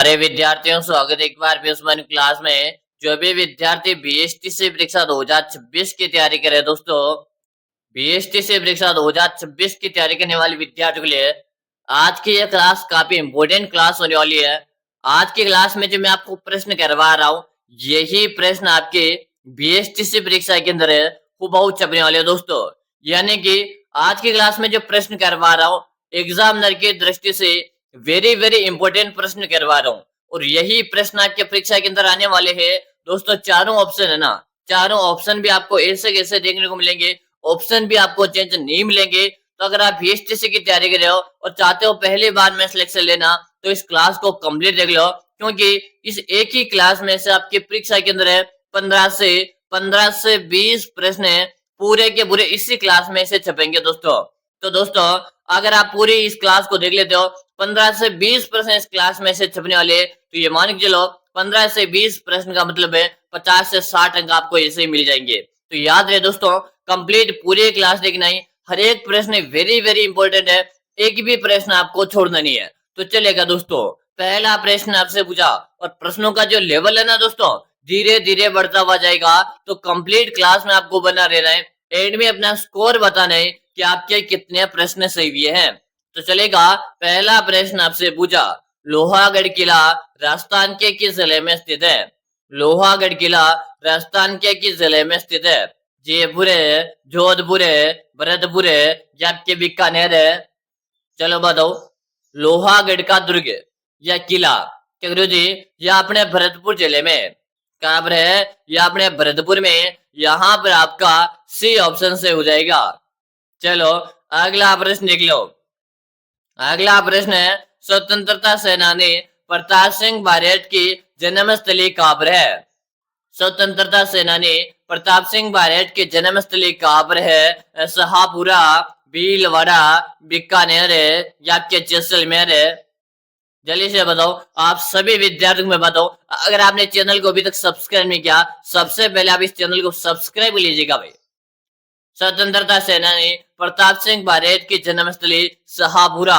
अरे विद्यार्थियों, स्वागत है एक बार फिर उस्मान क्लास में। जो भी विद्यार्थी बीएसटी से परीक्षा 2026 की तैयारी करे दोस्तों, बीएसटी से परीक्षा 2026 की तैयारी करने वाले विद्यार्थियों के लिए आज की यह क्लास काफी इंपोर्टेंट क्लास होने वाली है। आज की क्लास में जो मैं आपको प्रश्न करवा रहा हूँ, यही प्रश्न आपके बीएसटी से परीक्षा के अंदर है, हूबहू छपने वाले हैं दोस्तों। यानी कि आज की क्लास में जो प्रश्न करवा रहा हूँ, एग्जामिनर की दृष्टि से वेरी वेरी इंपॉर्टेंट प्रश्न करवा रहा हूँ। और यही प्रश्न आपके परीक्षा के अंदर आने वाले हैं दोस्तों। चारों ऑप्शन है ना, चारों ऑप्शन भी आपको ऐसे कैसे देखने को मिलेंगे, ऑप्शन भी आपको चेंज नहीं मिलेंगे। तो अगर आप बीएसटीसी की तैयारी कर रहे हो और चाहते हो पहली बार में सिलेक्शन लेना, तो इस क्लास को कंप्लीट देख लो, क्योंकि इस एक ही क्लास में से आपकी परीक्षा के अंदर है 15 से 20 प्रश्न है, पूरे के पूरे इसी क्लास में से छपेंगे दोस्तों। तो दोस्तों, अगर आप पूरी इस क्लास को देख लेते हो, 15 से 20 प्रश्न इस क्लास में से छपने वाले, तो ये मान के चलो 15 से 20 प्रश्न का मतलब है 50 से 60 अंक आपको ऐसे ही मिल जाएंगे। तो याद रहे दोस्तों, कंप्लीट पूरी क्लास देखना ही, हर एक प्रश्न वेरी वेरी इंपॉर्टेंट है, एक भी प्रश्न आपको छोड़ना नहीं है। तो चलेगा दोस्तों, पहला प्रश्न आपसे पूछा और प्रश्नों का जो लेवल है ना दोस्तों, धीरे धीरे बढ़ता हुआ जाएगा। तो कंप्लीट क्लास में आपको बना रहना है, एंड में अपना स्कोर बताना है कि आपके कितने प्रश्न सही हुए हैं। तो चलेगा, पहला प्रश्न आपसे पूछा, लोहागढ़ किला राजस्थान के किस जिले में स्थित है? लोहागढ़ किला राजस्थान के किस जिले में स्थित है? जयपुर है, जोधपुर है, भरतपुर है या आपके बीकानेर है? चलो बताओ। लोहागढ़ का दुर्ग या किला क्या करो जी, या अपने भरतपुर जिले में कहां पर है? या अपने भरतपुर में। यहां पर आपका सी ऑप्शन से हो जाएगा। चलो अगला प्रश्न देख लो। अगला प्रश्न है, स्वतंत्रता सेनानी प्रताप सिंह बारेट की जन्मस्थली कहां पर है? स्वतंत्रता सेनानी प्रताप सिंह बारेट की जन्मस्थली कहां पर है? शाहपुरा, भीलवाड़ा, बीकानेर है या आपके जैसलमेर है? जल्दी से बताओ, आप सभी विद्यार्थियों में बताओ। अगर आपने चैनल को अभी तक सब्सक्राइब नहीं किया, सबसे पहले आप इस चैनल को सब्सक्राइब लीजिएगा भाई। स्वतंत्रता सेनानी प्रताप सिंह बारेट की जन्मस्थली शाहपुरा,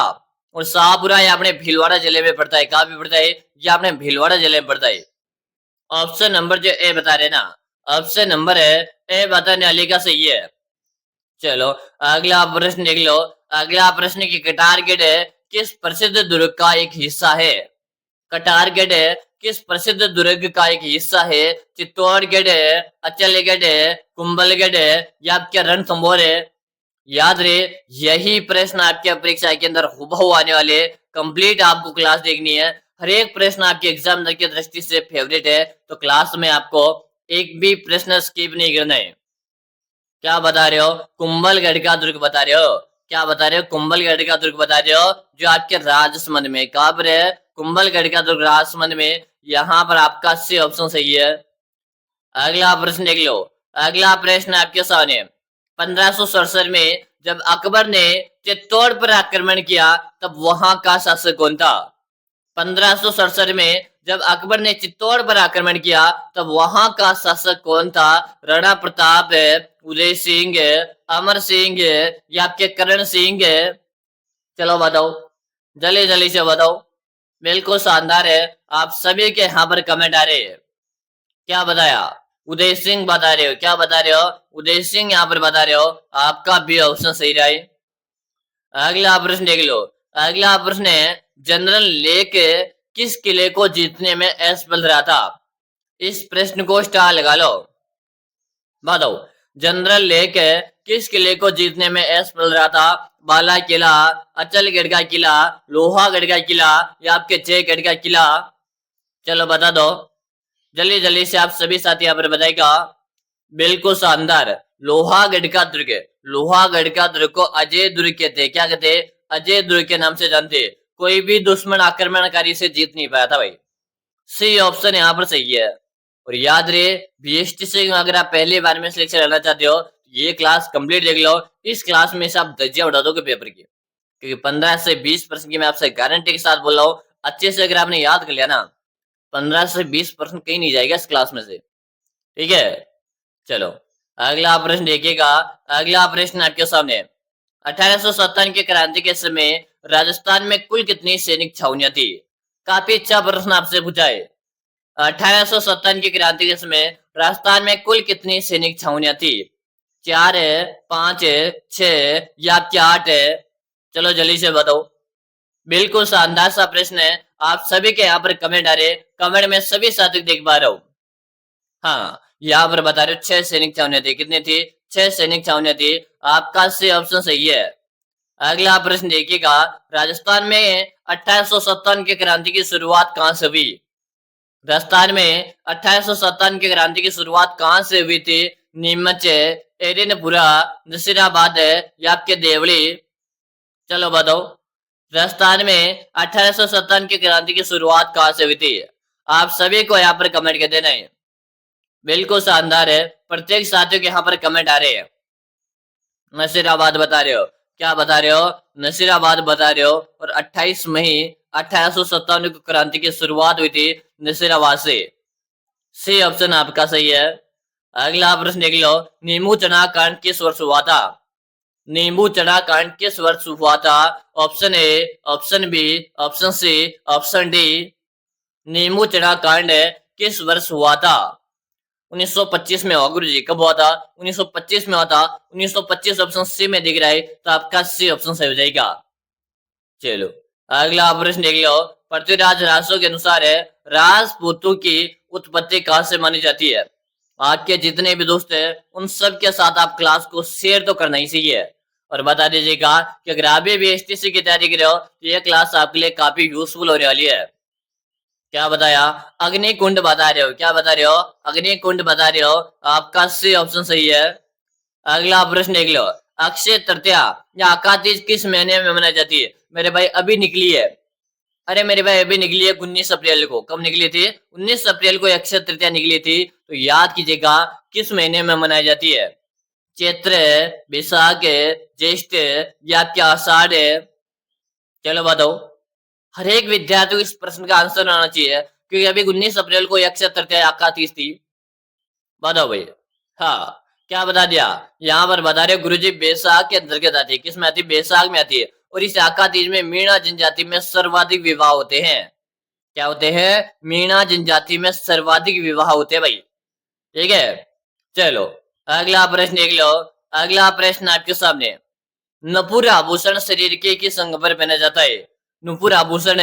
और शाहपुरा ये अपने भीलवाड़ा जिले में पड़ता है। कहाँ भी पड़ता है? ये अपने भीलवाड़ा जिले में पड़ता है। ऑप्शन नंबर जो ए बता रहे ना, ऑप्शन नंबर है ए बताने वाले का सही है। चलो अगला प्रश्न देख लो। अगला प्रश्न की कटारगढ़ है किस प्रसिद्ध दुर्ग का एक हिस्सा है? कटारगढ़ है किस प्रसिद्ध दुर्ग का एक हिस्सा है? चित्तौड़गढ़ है, अचलगढ़ है, कुंभलगढ़ है या आपके रणथंभौर है? याद रहे, यही प्रश्न आपके परीक्षा के अंदर हुबहू आने वाले। कंप्लीट आपको क्लास देखनी है, हर एक प्रश्न आपके एग्जाम की दृष्टि से फेवरेट है। तो क्लास में आपको एक भी प्रश्न स्किप नहीं करना है। क्या बता रहे हो? कुंभलगढ़ का दुर्ग बता रहे हो? क्या बता रहे हो? कुंभलगढ़ का दुर्ग बता रहे हो, जो आपके राजसमंद में। कहां पर है? कुंभलगढ़ का दुर्ग राजसमंद में। यहाँ पर आपका सी ऑप्शन सही है। अगला प्रश्न देख लो। अगला प्रश्न आपके सामने, 1567 में जब अकबर ने चित्तौड़ पर आक्रमण किया, तब वहां का शासक कौन था? 1567 में जब अकबर ने चित्तौड़ पर आक्रमण किया, तब वहां का शासक कौन था? राणा प्रताप है, उदय सिंह है, अमर सिंह है या आपके करण सिंह है? चलो बताओ, जल्दी जल्दी से बताओ। बिल्कुल शानदार है, आप सभी के यहाँ पर कमेंट आ रहे हैं। क्या बताया? उदय सिंह बता रहे हो? क्या बता रहे हो? उदय सिंह यहाँ पर बता रहे हो। आपका भी ऑप्शन सही रहा है। अगला प्रश्न देख लो। अगला प्रश्न है, जनरल लेक किस किले को जीतने में असफल रहा था? इस प्रश्न को स्टार लगा लो। बताओ, जनरल लेक किस किले को जीतने में असफल रहा था? बाला किला, अचलगढ़ का किला, लोहागढ़ का किला या आपके जयगढ़ का किला? चलो बता दो जल्दी जल्दी से, आप सभी साथी यहाँ पर बताएगा। बिल्कुल शानदार, लोहागढ़ का दुर्ग। लोहागढ़ का दुर्ग को अजय दुर्ग कहते हैं। क्या कहते हैं? अजय दुर्ग के नाम से जानते हैं। कोई भी दुश्मन आक्रमणकारी से जीत नहीं पाया था भाई। सी ऑप्शन यहाँ पर सही है। और याद रहे, बीएसटी से अगर आप पहली बार में सिलेक्शन लेना चाहते हो, ये क्लास कंप्लीट देख लो। इस क्लास में से आप धज्जियां उड़ा दोगे पेपर की, क्योंकि 15 से 20% की मैं आपसे गारंटी के साथ बोल रहा हूँ। अच्छे से अगर आपने याद कर लिया ना, 15 से 20% कहीं नहीं जाएगा इस क्लास में से। ठीक है, चलो अगला प्रश्न देखिएगा। अगला प्रश्न आपके सामने, 1857 की क्रांति के समय राजस्थान में कुल कितनी सैनिक छावनियां थी? काफी अच्छा प्रश्न आपसे पूछा है। 1857 की क्रांति के समय राजस्थान में कुल कितनी सैनिक छावनियां थी? 4 है, 5 है, 6 या क्या 8 है? चलो जल्दी से बताओ। बिल्कुल शानदार सा प्रश्न है। आप सभी के यहाँ पर कमेंट आ रहे, कमेंट में सभी साथी देख पा रहा हूँ। हाँ, यहाँ पर बता रहे हो 6 सैनिक छावनियां थी। कितनी थी? 6 सैनिक छावनियां थी। आपका सी ऑप्शन सही है। अगला प्रश्न देखिएगा, राजस्थान में 1857 की क्रांति की शुरुआत कहां से हुई? राजस्थान में 1857 की क्रांति की शुरुआत कहां से हुई थी? नीमच, एरिनपुरा, नसीराबाद या आपके देवली? चलो बताओ। राजस्थान में 1857 की क्रांति की शुरुआत कहां से हुई थी? आप सभी को यहाँ पर कमेंट कर देना है। बिल्कुल शानदार है। प्रत्येक साथियों के यहाँ पर कमेंट आ रहे हैं। नसीराबाद बता रहे हो। क्या बता रहे हो? नसीराबाद बता रहे हो। और 28 मई 1857 को क्रांति की शुरुआत हुई थी नसीराबाद से। सी ऑप्शन आपका सही है। अगला प्रश्न देख लो, नींबू चना कांड किस वर्ष हुआ था? नींबू चना कांड किस वर्ष हुआ था? Option A, option B, option C, option D. नींबू चना कांड किस वर्ष हुआ था? 1925 में हुआ गुरु जी। कब हुआ था? 1925 में हुआ था। 1925 ऑप्शन सी में दिख रहा है, तो आपका सी ऑप्शन सही हो जाएगा। चलो अगला प्रश्न देख लो, पृथ्वीराज रासो के अनुसार है राजपूतों की उत्पत्ति कहां से मानी जाती है? आपके जितने भी दोस्त हैं उन सब के साथ आप क्लास को शेयर तो करना ही चाहिए। और बता दीजिएगा कि अगर आप भी एसटीसी की तैयारी कर रहे हो तो ये क्लास आपके लिए काफी यूजफुल होने वाली है। क्या बताया? अग्निकुंड बता रहे हो। क्या बता रहे हो? अग्निकुंड बता रहे हो। आपका सी ऑप्शन सही है। अगला प्रश्न देख लो, अक्षय तृतीया या आकातीज किस महीने में मनाई जाती है? मेरे भाई अभी निकली है। अरे मेरे भाई अभी निकली है 19 अप्रैल को। कब निकली थी? 19 अप्रैल को अक्षय तृतीया निकली थी। तो याद कीजिएगा किस महीने में मनाई जाती है? चैत्र, बैसाख, ज्येष्ठ या क्या आषाढ़? चलो बताओ। हर एक विद्यार्थी को इस प्रश्न का आंसर आना चाहिए, क्योंकि अभी 19 अप्रैल को अक्षय तृतीया आकातीज थी। बताओ भाई। हाँ, क्या बता दिया? यहाँ पर बता रहे गुरुजी बैसाख के अंतर्गत आती है। किस में आती है? बैसाख में आती है। और इस आकातीज में मीणा जनजाति में सर्वाधिक विवाह होते हैं। क्या होते हैं? मीणा जनजाति में सर्वाधिक विवाह होते हैं भाई। ठीक है। चलो अगला प्रश्न देख लो। अगला प्रश्न आपके सामने, नपुर आभूषण शरीर के किस अंग पर पहना जाता है? नपुर आभूषण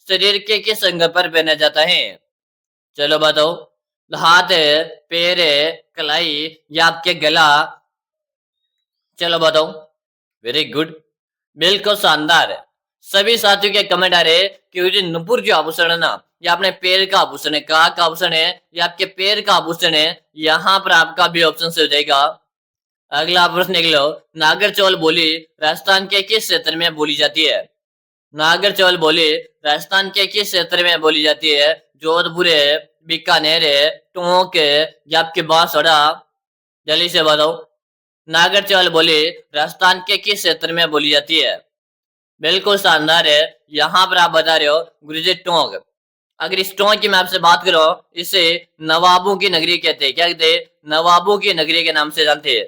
शरीर के किस अंग पर पहना जाता है? चलो बताओ। हाथ, पैर, कलाई या आपके गला? चलो बताओ। वेरी गुड, बिल्कुल शानदार। सभी साथियों के कमेंट आ रहे कि ये नुपुर जो आभूषण है ना, ये अपने पैर का आभूषण है। कहाँ का आभूषण है? ये आपके पैर का आभूषण है। यहाँ पर आपका भी ऑप्शन से हो जाएगा। अगला प्रश्न देख लो, नागर चौल बोली राजस्थान के किस क्षेत्र में बोली जाती है? नागर चौल बोली राजस्थान के किस क्षेत्र में बोली जाती है? जोधपुर है, बीकानेर है, टोंक है या आपके बांसवाड़ा? जल्दी से बताओ। नागर चौल बोली राजस्थान के किस क्षेत्र में बोली जाती है? बिल्कुल शानदार है। यहाँ पर आप बता रहे हो गुरुजी टोंक। अगर इस टोंक की मैं आपसे बात करूं, इसे नवाबों की नगरी कहते हैं। क्या कहते हैं? नवाबों की नगरी के नाम से जानते हैं।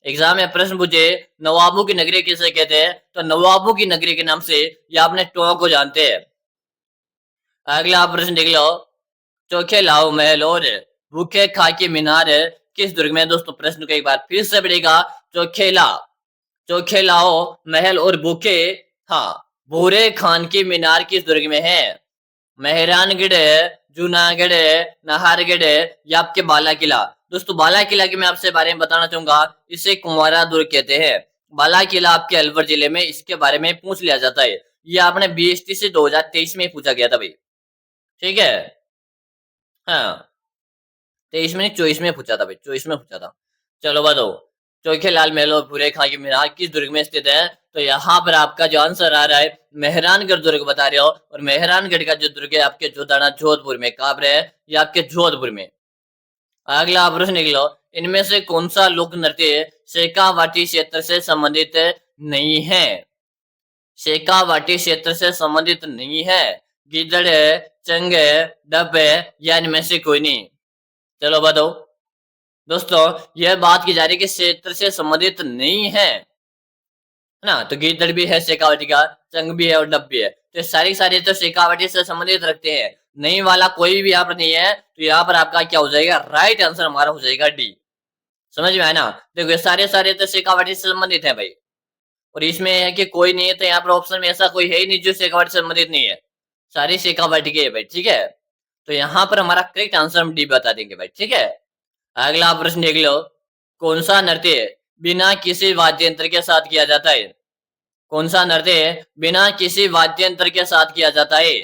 एग्जाम में प्रश्न पूछे नवाबों की नगरी किसे कहते हैं, तो नवाबों की नगरी के नाम से या आपने टोंक को जानते हैं। अगला प्रश्न देख लो, चोखे लाओ महल और भूखे खाकी मीनार किस दुर्ग में? दोस्तों प्रश्न को एक बार फिर से पढ़ेगा। चोखे लाओ महल और भूखे, हाँ, भूरे खान की मीनार किस दुर्ग में है? मेहरानगढ़, जूनागढ़, नाहरगढ़ या आपके बाला किला? दोस्तों बाला किला की मैं आपसे बारे में बताना चाहूंगा। इसे कुंवारा दुर्ग कहते हैं। बाला किला आपके अलवर जिले में, इसके बारे में पूछ लिया जाता है। ये आपने बीएसटी से 2023 में पूछा गया था भाई। ठीक है। हाँ, 23 में 24 में पूछा था भाई, 24 में पूछा था। चलो बताओ, चोखे लाल महल और भूरे खां की मीनार किस दुर्ग में स्थित है? तो यहाँ पर आपका जो आंसर आ रहा है मेहरानगढ़ दुर्ग बता रहे हो। और मेहरानगढ़ का जो दुर्ग है आपके जोधाना जोधपुर में। कहाँ पर है? ये आपके जोधपुर में। अगला प्रश्न लिख लो, इनमें से कौन सा लोक नृत्य शेखावाटी क्षेत्र से संबंधित नहीं है? शेखावाटी क्षेत्र से संबंधित नहीं है। गिद्दड़ है, चंग है, डप है या इनमें से कोई नहीं? चलो बताओ। दोस्तों यह बात की जा रही है कि क्षेत्र से संबंधित नहीं है ना, तो गिद्दड़ भी है शेखावाटी का, चंग भी है और डप भी है। तो सारी सारी तो शेखावटी से संबंधित रखते हैं, नहीं वाला कोई भी यहाँ पर नहीं है, तो यहाँ पर आपका क्या हो जाएगा, राइट आंसर हमारा हो जाएगा डी। समझ में आया ना? देखो सारे सारे तो शेखावटी से संबंधित है भाई, और इसमें है कि कोई नहीं है, तो यहाँ पर ऑप्शन में ऐसा कोई है ही नहीं जो शेखावटी से संबंधित नहीं है, सारी शेखावटी के है भाई, ठीक है। तो यहाँ पर हमारा करेक्ट आंसर हम डी बता देंगे भाई, ठीक है। अगला प्रश्न देख लो, कौन सा नृत्य बिना किसी वाद्य यंत्र के साथ किया जाता है? कौन सा नृत्य बिना किसी वाद्य यंत्र के साथ किया जाता है?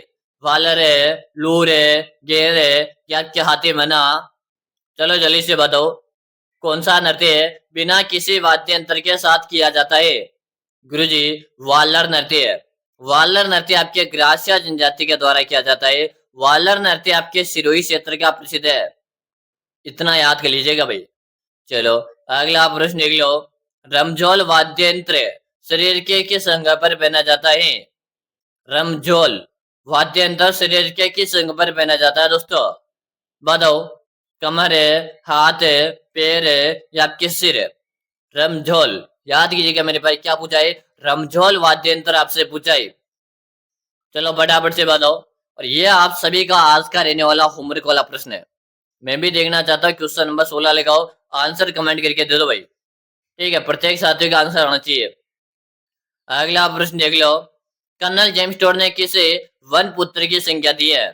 वालर है, लूर है, गेर है, या क्या हाथी मना? चलो जल्दी से बताओ, कौन सा नृत्य बिना किसी वाद्य यंत्र के साथ किया जाता है? गुरुजी, वालर नृत्य है। वालर नृत्य आपके ग्रासिया जनजाति के द्वारा किया जाता है। वालर नृत्य आपके सिरोही क्षेत्र का प्रसिद्ध है, इतना याद कर लीजिएगा भाई। चलो अगला प्रश्न देख लो, रमझोल वाद्य यंत्र शरीर के किस अंग पर पहना जाता है? रमझोल वाद्य यंत्र शरीर के किस अंग पर पहना जाता है दोस्तों? बताओ, कमर है, हाथ है, पैर है, या आपके सिर है? रमझोल याद कीजिएगा मेरे भाई, क्या पूछा है? रमझोल वाद्य यंत्र आपसे पूछा है। चलो फटाफट से बताओ, और ये आप सभी का आज का रहने वाला होमवर्क वाला प्रश्न है। मैं भी देखना चाहता हूँ, क्वेश्चन नंबर 16 लगाओ, आंसर कमेंट करके दे दो भाई, ठीक है। प्रत्येक साथी का आंसर आना चाहिए। अगला प्रश्न देख लो, कर्नल जेम्स टोड ने किसे वन पुत्र की संज्ञा दी है?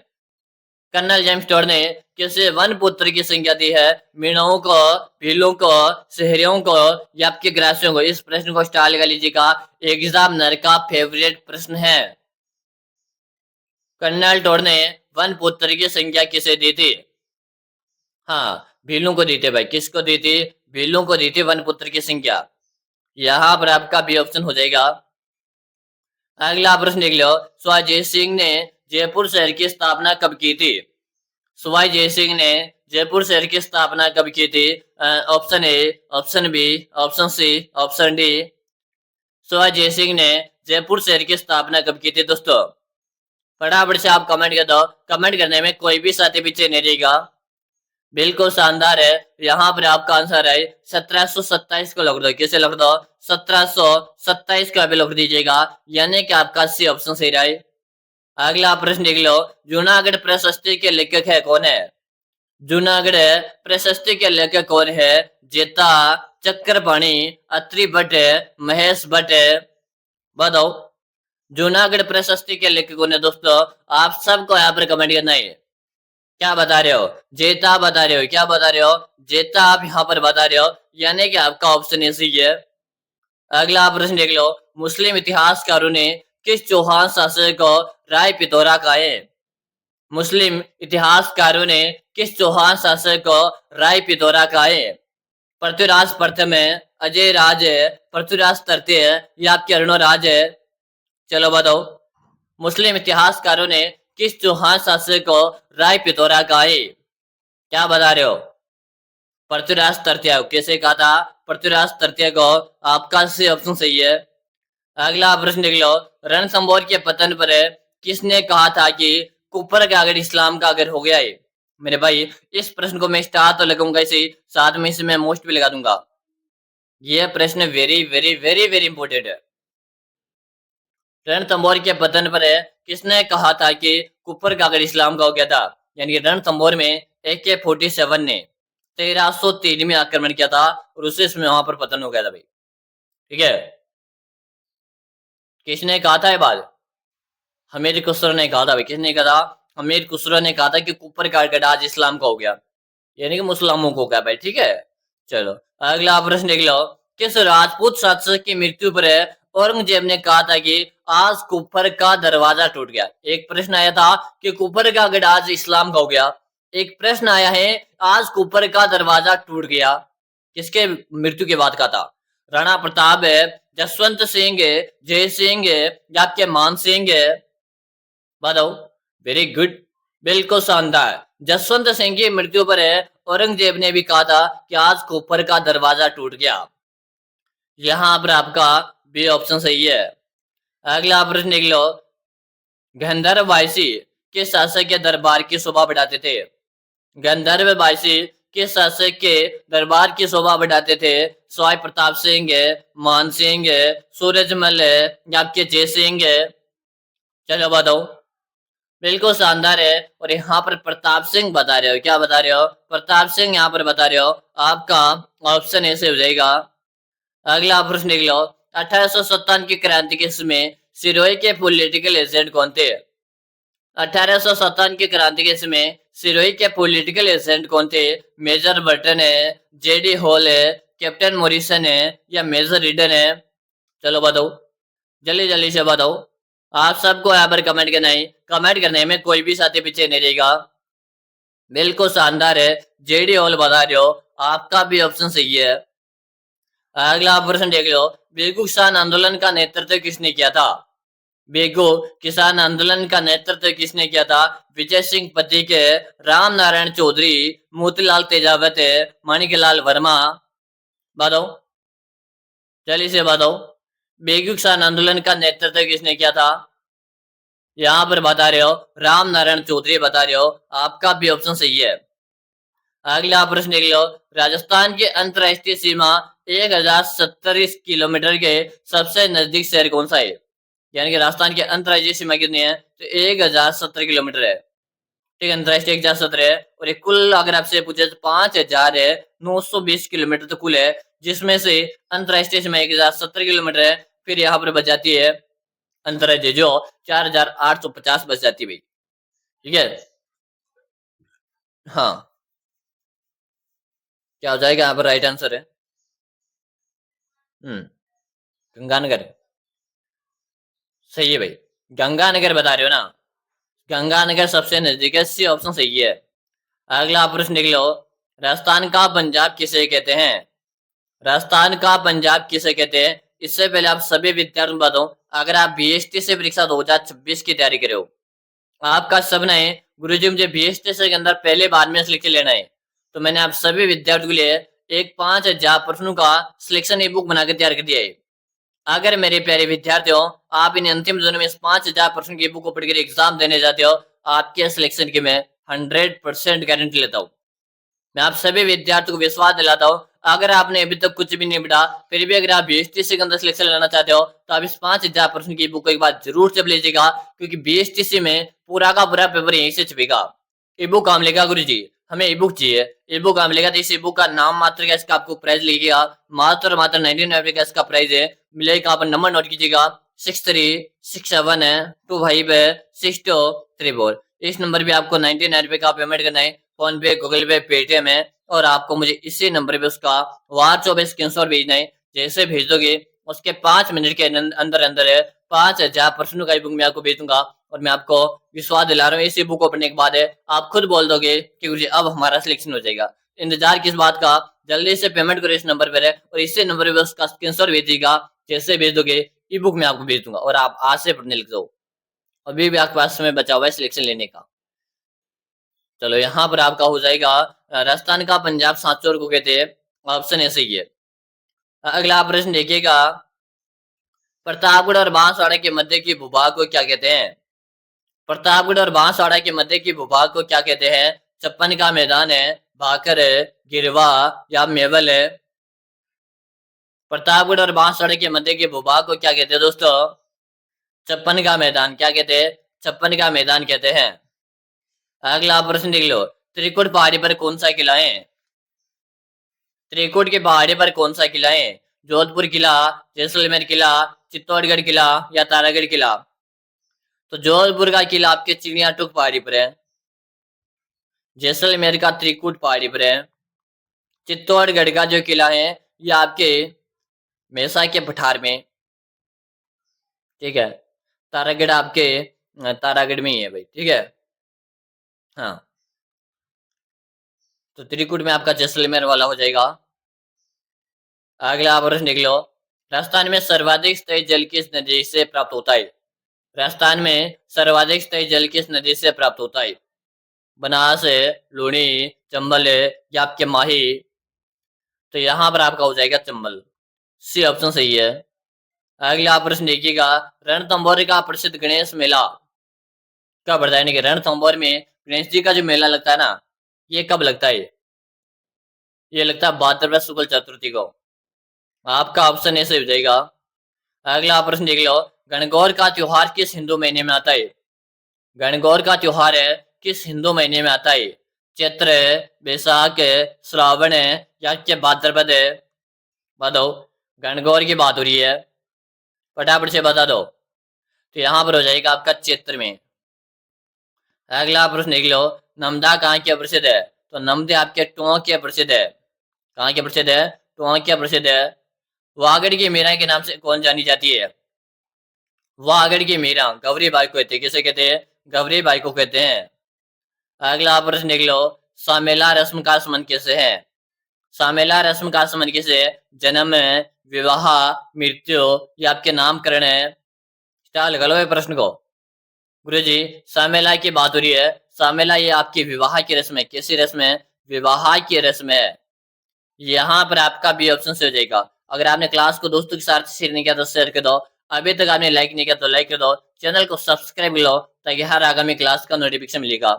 कर्नल जेम्स टोड ने किसे वन पुत्र की संज्ञा दी है? मीणों को, भीलों को, शहरियों को, या आपके ग्रासियों को? इस प्रश्न को स्टार लगा लीजिएगा, एग्जामिनर का फेवरेट प्रश्न है। कर्नल टोड ने वन पुत्र की संज्ञा किसे दी थी? हाँ, भीलों को दी थी भाई। किसको दी थी? भीलों को दी थी वन पुत्र की संज्ञा। यहाँ पर आपका बी ऑप्शन हो जाएगा। अगला प्रश्न देख लो, सवाई जय सिंह ने जयपुर शहर की स्थापना कब की थी? सवाई जय सिंह ने जयपुर शहर की स्थापना कब की थी? Option A, option B, option C, option D. Sawai Jai Singh ने जयपुर शहर की स्थापना कब की थी दोस्तों? फटाफट से आप कमेंट कर दो, कमेंट करने में कोई भी साथी पीछे नहीं रहेगा। बिल्कुल शानदार है। यहाँ पर आपका आंसर है 1727 को लिख दो। किसे लिख दो? 1727 को अभी लिख दीजिएगा, यानी कि आपका सी ऑप्शन सही रहा है। अगला प्रश्न देख लो, जूनागढ़ प्रशस्ति के लेखक है कौन है? जूनागढ़ प्रशस्ति के लेखक कौन है? जेता, चक्रपाणी, अत्रि भट्ट, महेश भट्ट? बताओ, जूनागढ़ प्रशस्ति के लेखक कौन है दोस्तों? आप सबको यहाँ पर कमेंट करना है। क्या बता रहे हो? जेता बता रहे हो? क्या बता रहे हो? जेता आप यहाँ पर बता रहे हो, यानी कि आपका ऑप्शन ए सही है। अगला प्रश्न देख लो, मुस्लिम इतिहासकारों ने किस चौहान शासक को राय पिथौरा कहा है? मुस्लिम इतिहासकारों ने किस चौहान शासक को राय पिथौरा कहा है? पृथ्वीराज प्रथम है, अजय राज है, पृथ्वीराज तृतीय है, या आपके अरुणराज है? चलो बताओ, मुस्लिम इतिहासकारों ने किस चौहान शासक को राय पिथौरा कहा है? क्या बता रहे हो? पृथ्वीराज तृतीय। कैसे कहा था? पृथ्वीराज तृतीय को। आपका सी ऑप्शन सही है। अगला प्रश्न देख लो, रणथंभौर के पतन पर किसने कहा था कि कुफर का अगर इस्लाम का अगर हो गया है? मेरे भाई, इस प्रश्न को मैं स्टार तो लगाऊंगा इसे, साथ में इसे मैं मोस्ट भी लगा दूंगा। यह प्रश्न very very very very important है। रणथंभौर के पतन पर किसने कहा था कि कुफर का अगर इस्लाम का हो गया था? यानी रणथंभौर में AK-47 ने 1303 में आक्रमण किया था, और उससे इसमें वहां पर पतन हो गया था भाई, ठीक है। किसने कहा था ये बात? हमीर खुसरो ने कहा था भाई। किसने कहा था? हमीर खुसरो ने कहा था कि कुफर का अगर आज इस्लाम का हो गया, यानी कि मुसलमानों को हो गया भाई, ठीक है। चलो अगला प्रश्न देख लो, किस राजपूत शासक की मृत्यु पर औरंगजेब ने कहा था कि आज कुफर का दरवाजा टूट गया? एक प्रश्न आया था कि कुफर का अगर आज इस्लाम का हो गया, एक प्रश्न आया है आज कुफर का दरवाजा टूट गया, किसके मृत्यु के बाद का था? राणा प्रताप है, जसवंत सिंह, जय सिंह, या आपके मान सिंह? बताओ। वेरी गुड, बिल्कुल शानदार। जसवंत सिंह की मृत्यु पर औरंगजेब ने भी कहा था कि आज कुफर का दरवाजा टूट गया। यहाँ पर आपका बी ऑप्शन सही है। अगला प्रश्न देख लो, गंधर्व वायसी किस शासक के दरबार की शोभा बढ़ाते थे? गंधर्व वायसी किस शासक के दरबार की शोभा बढ़ाते थे? सवाई प्रताप सिंह, मान सिंह, सूरजमल, या आपके जय सिंह? चलो बताओ। बिल्कुल शानदार है। और यहाँ पर प्रताप सिंह बता रहे हो, क्या बता रहे हो? प्रताप सिंह यहाँ पर बता रहे हो। आपका ऑप्शन ऐसे हो जाएगा। अगला प्रश्न देख लो। 1857 की क्रांति के समय सिरोही के पॉलिटिकल एजेंट कौन थे? 1857 की क्रांति के समय सिरोही के पॉलिटिकल एजेंट कौन थे? मेजर बर्टन है, जेडी हॉल है, कैप्टन मॉरिसन है, या मेजर रीडन है? चलो बताओ, जल्दी जल्दी से बताओ। आप सबको यहाँ पर कमेंट करना है, कमेंट करने में कोई भी साथी पीछे नहीं रहेगा। बिल्कुल शानदार है, जेडी हॉल बता रहे हो। आपका भी ऑप्शन सही है। अगला प्रश्न देख लो। बेगू किसान आंदोलन का नेतृत्व किसने किया था? बेगू किसान आंदोलन का नेतृत्व किसने किया था? विजय सिंह पति के, राम नारायण चौधरी, मोतीलाल तेजावत, माणिकलाल वर्मा? बताओ, जल्दी से बताओ। बेगू किसान आंदोलन का नेतृत्व किसने किया था? यहाँ पर बता रहे हो राम नारायण चौधरी बता रहे हो। आपका भी ऑप्शन सही है। अगला प्रश्न देख लो। राजस्थान की अंतरराष्ट्रीय सीमा 1070 किलोमीटर के सबसे नजदीक शहर कौन सा है? यानी कि राजस्थान की अंतरराष्ट्रीय सीमा कितनी है? तो 1070 किलोमीटर है। ठीक है, अंतरराष्ट्रीय 1070 है। और ये कुल अगर आपसे पूछे तो 5920 किलोमीटर तो कुल है, जिसमें से अंतरराष्ट्रीय सीमा 1070 किलोमीटर है। फिर यहाँ पर बच जाती है अंतरराज्य, जो 4850 बच जाती है भाई। ठीक है, हाँ, क्या हो जाएगा यहाँ पर? राइट आंसर है गंगानगर। सही है भाई, गंगानगर बता रहे हो ना? गंगानगर सबसे नजदीक है, सी ऑप्शन सही है। अगला प्रश्न देख लो। राजस्थान का पंजाब किसे कहते हैं? राजस्थान का पंजाब किसे कहते हैं? इससे पहले आप सभी विद्यार्थियों को बताओ, अगर आप बीएसटी से परीक्षा 2026 की तैयारी कर रहे हो, आपका सपना है गुरुजी मुझे बीएसटी से के अंदर पहले बार में सिलेक्शन लेना है, तो मैंने आप सभी विद्यार्थियों के लिए एक 5000 प्रश्नों का सिलेक्शन ई बुक बनाकर तैयार कर दिया है। अगर मेरे प्यारे विद्यार्थियों, आप इन अंतिम दिनों में इस 5000 प्रश्न की बुक को पढ़कर एग्जाम देने जाते हो, आपके सिलेक्शन की मैं 100% गारंटी लेता हूँ। मैं आप सभी विद्यार्थियों को विश्वास दिलाता हूँ, अगर आपने अभी तक कुछ भी नहीं पढ़ा, फिर भी अगर आप बीएसटीसी के अंदर सिलेक्शन लेना चाहते हो, तो आप इस 5000 प्रश्न की बुक को एक बार जरूर से लीजिएगा, क्योंकि बीएसटीसी में पूरा का पूरा पेपर यहीं से छपेगा। ई बुक काम लेगा गुरु जी, हमें ई बुक चाहिए। ई बुक काम लेगा, तो इस ई बुक का नाम मात्र का इसका आपको प्राइस लिखिएगा, मात्र मात्र 99 का इसका प्राइस है। मिलेगा, आप नंबर नोट कीजिएगा 6367 है 25 है 6234। इस नंबर पे आपको 99 का पेमेंट करना है। फोन पे, गूगल पे, पेटीएम है, और आपको मुझे इसी नंबर पे उसका व्हाट्सएप पे स्क्रीनशॉट भेजना है। जैसे भेज दोगे उसके 5 मिनट के अंदर अंदर है 5000 प्रश्नों का बुक मैं आपको भेज दूंगा। और मैं आपको विश्वास दिला रहा हूँ, इसी बुक को पढ़ने के बाद है आप खुद बोल दोगे कि मुझे अब हमारा सिलेक्शन हो जाएगा। इंतजार किस बात का, जल्दी से पेमेंट करो इस नंबर पर है, और इसी नंबर पे उसका स्क्रीनशॉट भेजिएगा। जैसे भेज दोगे ई बुक मैं आपको भेज दूंगा, और आप आज से पढ़ने लग जाओ। अभी भी आपके पास समय बचा हुआ है सिलेक्शन लेने का। चलो यहाँ पर आपका हो जाएगा राजस्थान का पंजाब सांचौर को कहते हैं। ऑप्शन ऐसे ही है। अगला प्रश्न देखिएगा। प्रतापगढ़ और बांसवाड़ा के मध्य की भूभाग को क्या कहते हैं? प्रतापगढ़ और बांसवाड़ा के मध्य की भूभाग को क्या कहते हैं? छप्पन का मैदान है, भाकर है, गिरवा, या मेवल है? प्रतापगढ़ और बांसवाड़ा के मध्य के भूभाग को क्या कहते हैं दोस्तों? छप्पन का मैदान। क्या कहते हैं? छप्पन का मैदान कहते हैं। अगला प्रश्न देख लो। त्रिकुट पहाड़ी पर कौन सा किला है? त्रिकुट की पहाड़ी पर कौन सा किला है? जोधपुर किला, जैसलमेर किला, चित्तौड़गढ़ किला, या तारागढ़ किला? तो जोधपुर का किला आपके चिड़ियाटूक पहाड़ी पर है। जैसलमेर का त्रिकुट पहाड़ी पर है। चित्तौड़गढ़ का जो किला है ये आपके मेसा के पठार में। ठीक है, तारागढ़ आपके तारागढ़ में ही है भाई। ठीक है, हाँ, तो त्रिकुट में आपका जैसलमेर वाला हो जाएगा। अगला प्रश्न देख लो। राजस्थान में सर्वाधिक स्तरीय जल किस नदी से प्राप्त होता है? राजस्थान में सर्वाधिक स्तरीय जल किस नदी से प्राप्त होता है? बनास है, लूनी, चंबल है, या आपके माही? तो यहाँ पर आपका हो जाएगा चंबल, सी ऑप्शन सही है। अगला प्रश्न देखिएगा। रणथंभौर का प्रसिद्ध गणेश मेला कब पड़ता है? यानी कि रणथंभौर में गणेश जी का जो मेला लगता है ना, ये कब लगता है? ये लगता है भाद्रपद शुक्ल चतुर्थी को। आपका ऑप्शन ऐसे हो जाएगा। अगला प्रश्न देख लो, गणगौर का त्योहार किस हिंदू महीने में आता है? गणगौर का त्योहार है किस हिंदू महीने में आता है? चैत्र, बैसाख, श्रावण या के भाद्रपद? बताओ, गणगौर की बात हो रही है, फटाफट से बता दो। तो यहाँ पर हो जाएगा आपका चैत्र में। अगला प्रश्न देख लो, नमदा कहाँ के प्रसिद्ध है? तो नमदे आपके टोंक के प्रसिद्ध है। कहाँ के प्रसिद्ध है? टोंक के प्रसिद्ध है। वागड़ की मीरा के नाम से कौन जानी जाती है? वागड़ की मीरा गौरी बाई को कहते हैं। किसे कहते हैं? गौरी बाई को कहते हैं। अगला प्रश्न देख लो, सामेला रस्म का संबंध किससे है? सामेला रस्म का संबंध किससे? जन्म, विवाह, मृत्यु या आपके नामकरण है? क्या लगा लो ये प्रश्न को। गुरुजी, सामेला की बात हो रही है। सामेला ये आपकी विवाह की रस्म है। कैसी रस्म है? विवाह की रस्म है। यहाँ पर आपका बी ऑप्शन से हो जाएगा। अगर आपने क्लास को दोस्तों के साथ शेयर नहीं किया तो शेयर कर दो। अभी तक आपने लाइक नहीं किया तो लाइक कर दो। चैनल को सब्सक्राइब कर लो ताकि हर आगामी क्लास का नोटिफिकेशन मिलेगा।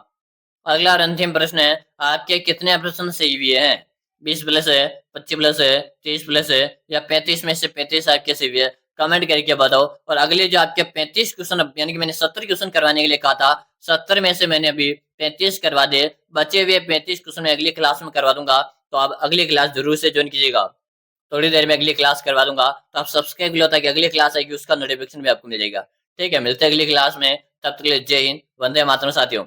अगला और अंतिम प्रश्न है, आपके कितने प्रश्न सही हुए हैं? 20 प्लस है, 25 प्लस है, 30 प्लस है या 35 में से 35 आपके सही हुए है? कमेंट करके बताओ। और अगले जो आपके 35 क्वेश्चन, यानी कि मैंने 70 क्वेश्चन करवाने के लिए कहा था, 70 में से मैंने अभी 35 करवा दे। बचे हुए 35 क्वेश्चन मैं अगली क्लास में करवा दूंगा। तो आप अगली क्लास जरूर से ज्वाइन कीजिएगा। थोड़ी देर में अगली क्लास करवा दूंगा, तो आप सब्सक्राइब लो ताकि अगली क्लास आएगी उसका नोटिफिकेशन भी आपको मिलेगा। ठीक है, मिलते हैं अगली क्लास में। तब तक के लिए जय हिंद, वंदे मातरम साथियों।